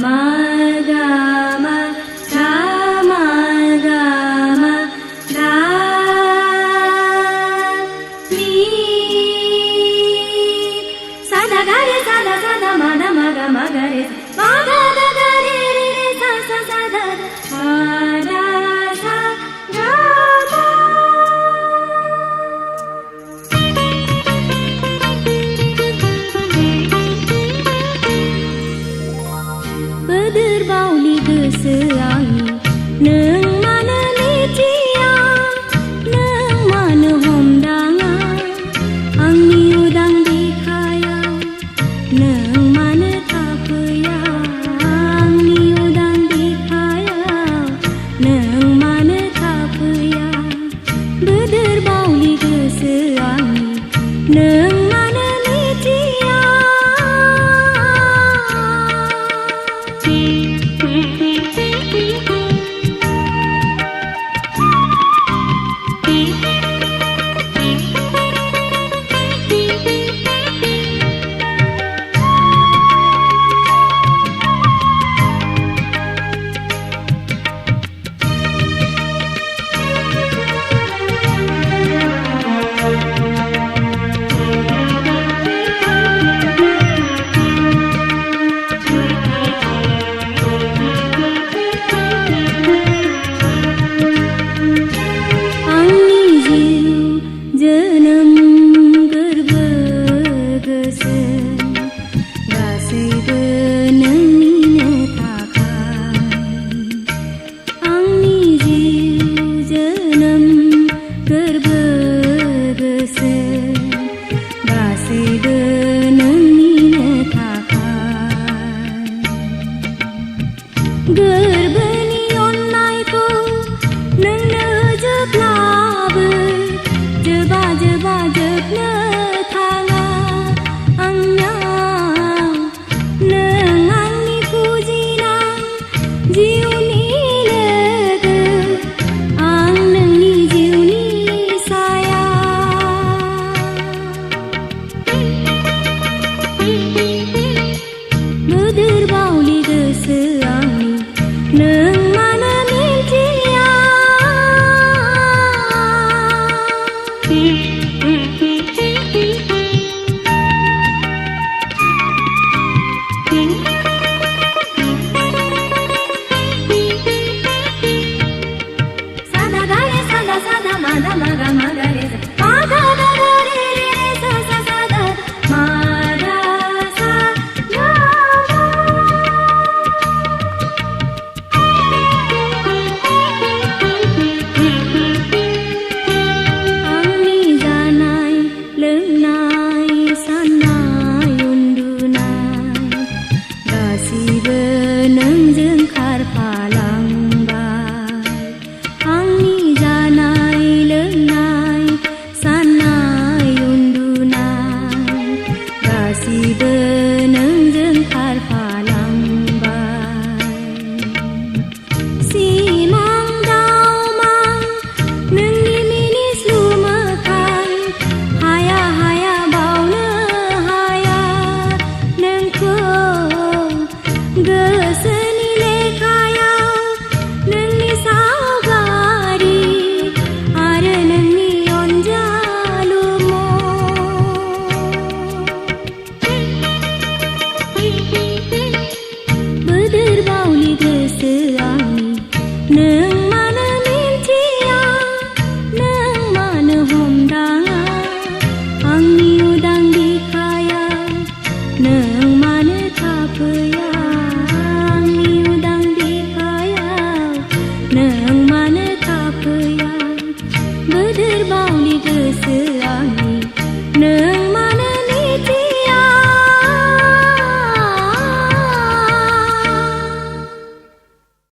Samagama Samagama Dani Sada gare sada sada mana maga magare maga da gare re re sa sa sa da ma da sa ga ma Berbauli keseangi neng mana licia neng mana homdanga angni udang dikaya neng mana tapaya angni udang dikaya neng mana tapaya berbauli keseangi neng mana licia Gerbeni onnaiko neng jeplabe jeba jeba jebna thanga angnya neng angni pujina jiuni lege ang nengni jiuni saya Bedir bauli keseangi neng mana licia Sada gare sada sada mana maga magare maga da gare re re sa sa sa da ma da sa ga Angni janai lengnai sanai undunai gasibe neng jengkar palangbai Angni janai lengnai sanai undunai gasibe neng